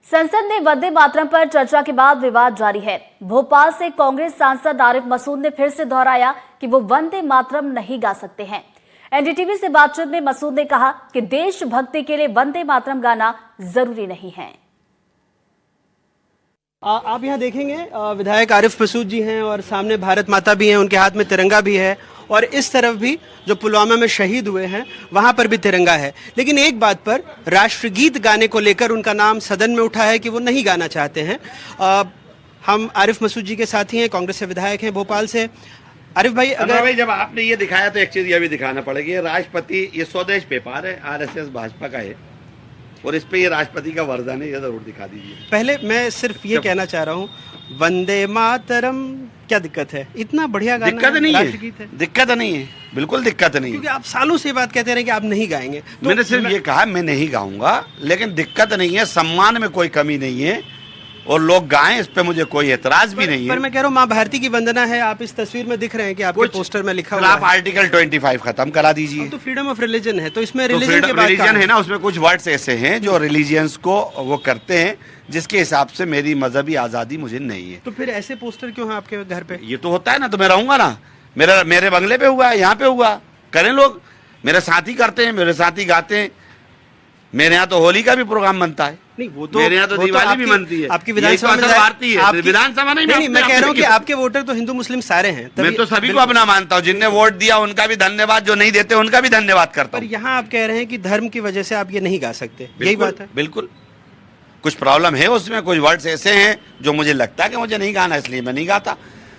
संसद में वंदे मातरम पर चर्चा के बाद विवाद जारी है। भोपाल से कांग्रेस सांसद आरिफ मसूद ने फिर से दोहराया कि वो वंदे मातरम नहीं गा सकते हैं। एनडीटीवी से बातचीत में मसूद ने कहा कि देशभक्ति के लिए वंदे मातरम गाना जरूरी नहीं है। आप यहाँ देखेंगे विधायक आरिफ मसूद जी हैं और सामने भारत माता भी हैं, उनके हाथ में तिरंगा भी है और इस तरफ भी जो पुलवामा में शहीद हुए हैं वहां पर भी तिरंगा है। लेकिन एक बात पर राष्ट्रगीत गाने को लेकर उनका नाम सदन में उठा है कि वो नहीं गाना चाहते हैं। हम आरिफ मसूद जी के साथी हैं, कांग्रेस से विधायक हैं भोपाल से। आरिफ भाई, अगर जब आपने ये दिखाया तो एक चीज ये भी दिखाना पड़ेगी, राष्ट्रपति ये स्वदेश पेपर है, आरएसएस भाजपा का है और इस पे ये राष्ट्रपति का वरदान है, ये जरूर दिखा दीजिए। पहले मैं सिर्फ ये कहना चाह रहा हूँ, वंदे मातरम क्या दिक्कत है? इतना बढ़िया गाना दिक्कत नहीं राष्ट्रगीत है, दिक्कत नहीं है, बिल्कुल दिक्कत नहीं है। क्योंकि आप सालों से बात कहते रहे कि आप नहीं गाएंगे। तो मैंने सिर्फ ये कहा मैं नहीं गाऊंगा, लेकिन दिक्कत नहीं है, सम्मान में कोई कमी नहीं है और लोग गाएं, इस पे मुझे कोई एतराज भी नहीं है। पर मैं कह रहा हूँ माँ भारती की वंदना है, आप इस तस्वीर में दिख रहे हैं कि आपके पोस्टर में लिखा हुआ है। आप आर्टिकल 25 खत्म करा दीजिए। तो फ्रीडम ऑफ रिलीजन है, तो इसमें रिलीजन है ना, उसमें कुछ वर्ड्स ऐसे हैं जो रिलीजियंस को वो करते हैं, जिसके हिसाब से मेरी मजहबी आजादी मुझे नहीं है। तो फिर ऐसे पोस्टर क्यों है आपके घर पे? ये तो होता है ना, तो मैं रहूंगा ना, मेरे बंगले पे हुआ है, यहाँ पे हुआ, करें लोग, मेरे साथी करते हैं, मेरे साथी गाते हैं। मेरे यहाँ तो होली का भी प्रोग्राम बनता है। नहीं, वो तो मेरे यहाँ तो दिवाली भी बनती है। आपकी विधानसभा में भारतीय है, विधानसभा नहीं, मैं कह रहा हूँ कि आपके वोटर तो हिंदू मुस्लिम सारे हैं। मैं तो सभी को अपना मानता हूँ, जिनने वोट दिया उनका भी धन्यवाद, जो नहीं देते उनका भी धन्यवाद करता हूँ। पर यहाँ आप कह रहे हैं कि धर्म की वजह से आप ये नहीं गा सकते, यही बात है? बिल्कुल, कुछ प्रॉब्लम है उसमें, कुछ वर्ड्स ऐसे हैं जो मुझे लगता है कि मुझे नहीं गाना, इसलिए मैं नहीं गाता।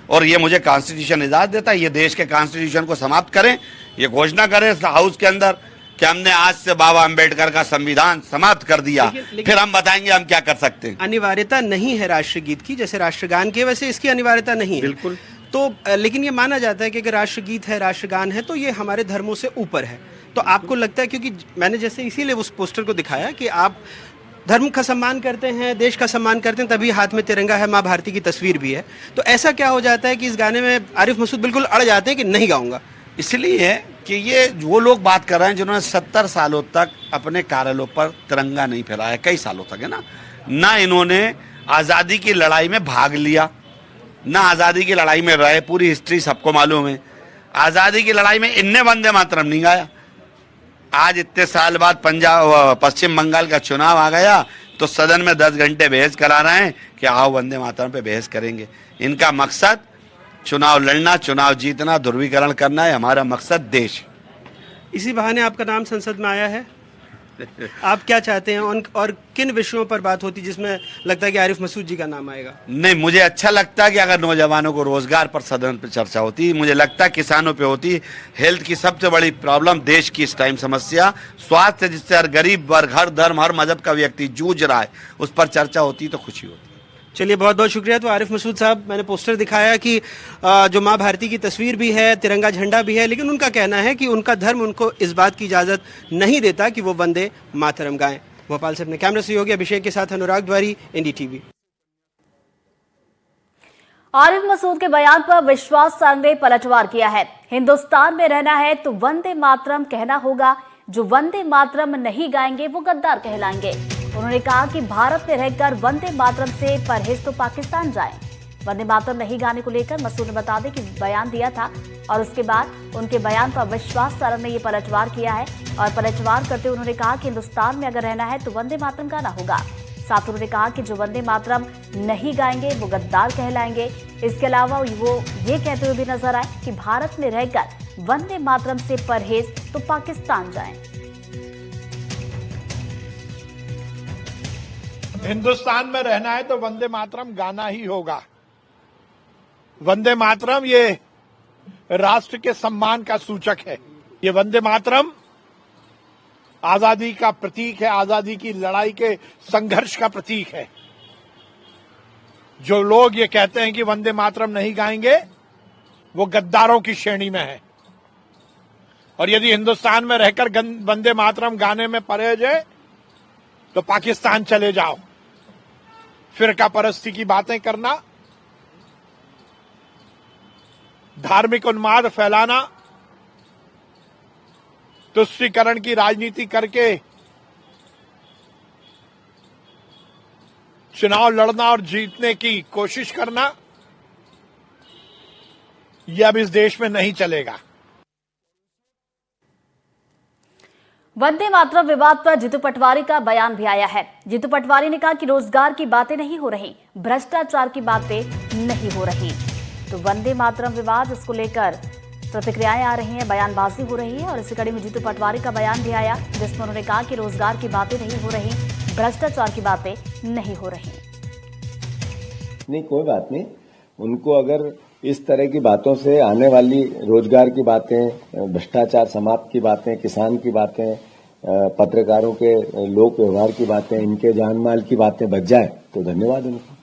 और ये मुझे कॉन्स्टिट्यूशन इजाजत देता है, ये देश के कॉन्स्टिट्यूशन को समाप्त करें, ये घोषणा करें हाउस के अंदर कि हमने आज से बाबा अंबेडकर का संविधान समाप्त कर दिया, फिर हम बताएंगे हम क्या कर सकते हैं। अनिवार्यता नहीं है राष्ट्रगीत की, जैसे राष्ट्रगान की, वैसे इसकी अनिवार्यता नहीं है। बिल्कुल। तो लेकिन ये माना जाता है कि अगर राष्ट्रगीत है, राष्ट्रगान है, तो ये हमारे धर्मों से ऊपर है। तो आपको लगता है, क्योंकि मैंने जैसे इसीलिए उस पोस्टर को दिखाया कि आप धर्म का सम्मान करते हैं, देश का सम्मान करते हैं, तभी हाथ में तिरंगा है, माँ भारती की तस्वीर भी है, तो ऐसा क्या हो जाता है कि इस गाने में आरिफ मसूद बिल्कुल अड़ जाते हैं कि नहीं गाऊंगा? इसलिए कि ये वो लोग बात कर रहे हैं जिन्होंने 70 सालों तक अपने कार्यालयों पर तिरंगा नहीं फहराया, कई सालों तक, है ना इन्होंने आज़ादी की लड़ाई में भाग लिया, ना आज़ादी की लड़ाई में रहे, पूरी हिस्ट्री सबको मालूम है। आज़ादी की लड़ाई में इनने वंदे मातरम नहीं गाया। आज इतने साल बाद पश्चिम बंगाल का चुनाव आ गया तो सदन में 10 घंटे बहस करा रहे हैं कि आओ वंदे मातरम पे बहस करेंगे। इनका मकसद चुनाव लड़ना, चुनाव जीतना, ध्रुवीकरण करना है, हमारा मकसद देश। इसी बहाने आपका नाम संसद में आया है। आप क्या चाहते हैं और किन विषयों पर बात होती जिसमें लगता है कि आरिफ मसूद जी का नाम आएगा? नहीं, मुझे अच्छा लगता है कि अगर नौजवानों को रोजगार पर सदन पर चर्चा होती, मुझे लगता है किसानों पे होती, हेल्थ की सबसे बड़ी प्रॉब्लम देश की इस टाइम समस्या स्वास्थ्य, जिससे हर गरीब वर्ग, हर धर्म, हर मजहब का व्यक्ति जूझ रहा है, उस पर चर्चा होती तो खुशी होती। चलिए, बहुत बहुत शुक्रिया। तो आरिफ मसूद साहब, मैंने पोस्टर दिखाया कि जो माँ भारती की तस्वीर भी है, तिरंगा झंडा भी है, लेकिन उनका कहना है कि उनका धर्म उनको इस बात की इजाज़त नहीं देता कि वो वंदे मातरम गाएं। भोपाल से अपने कैमरा सहयोगी अभिषेक के साथ अनुराग द्वारी, एनडीटीवी। आरिफ मसूद के बयान पर विश्वास सांग ने पलटवार किया है। हिंदुस्तान में रहना है तो वंदे मातरम कहना होगा, जो वंदे मातरम नहीं गाएंगे वो गद्दार कहलाएंगे। उन्होंने कहा कि भारत में रहकर वंदे मातरम से परहेज तो पाकिस्तान जाएं। वंदे मातरम नहीं गाने को लेकर मसूद ने बता दें कि बयान दिया था और उसके बाद उनके बयान पर विश्वास सारंग ने ये पलटवार किया है और पलटवार करते हुए उन्होंने कहा कि हिंदुस्तान में अगर रहना है तो वंदे मातरम गाना होगा। साथ उन्होंने कहा कि जो वंदे मातरम नहीं गाएंगे वो गद्दार कहलाएंगे। इसके अलावा वो ये कहते हुए भी नजर आए कि भारत में रहकर वंदे मातरम से परहेज तो पाकिस्तान जाएं। हिंदुस्तान में रहना है तो वंदे मातरम गाना ही होगा। वंदे मातरम ये राष्ट्र के सम्मान का सूचक है। ये वंदे मातरम आजादी का प्रतीक है, आजादी की लड़ाई के संघर्ष का प्रतीक है। जो लोग ये कहते हैं कि वंदे मातरम नहीं गाएंगे वो गद्दारों की श्रेणी में है। और यदि हिंदुस्तान में रहकर वंदे मातरम गाने में परहेज है तो पाकिस्तान चले जाओ। फिरका परस्ती की बातें करना, धार्मिक उन्माद फैलाना, तुष्टीकरण की राजनीति करके चुनाव लड़ना और जीतने की कोशिश करना, यह अब इस देश में नहीं चलेगा। वंदे मातरम विवाद पर जीतू पटवारी का बयान भी आया है। जीतू पटवारी ने कहा कि रोजगार की बातें नहीं हो रही, भ्रष्टाचार की बातें नहीं हो रही। तो वंदे मातरम विवाद, इसको लेकर प्रतिक्रियाएं आ रही हैं, बयानबाजी हो रही है और इसी कड़ी में जीतू पटवारी का बयान भी आया, जिसमें उन्होंने कहा कि रोजगार की बातें नहीं हो रही, भ्रष्टाचार की बातें नहीं हो रही। नहीं, कोई बात नहीं। उनको अगर इस तरह की बातों से आने वाली रोजगार की बातें, भ्रष्टाचार समाप्त की बातें, किसान की बातें, पत्रकारों के लोक व्यवहार की बातें, इनके जान माल की बातें बच जाए तो धन्यवाद उनको।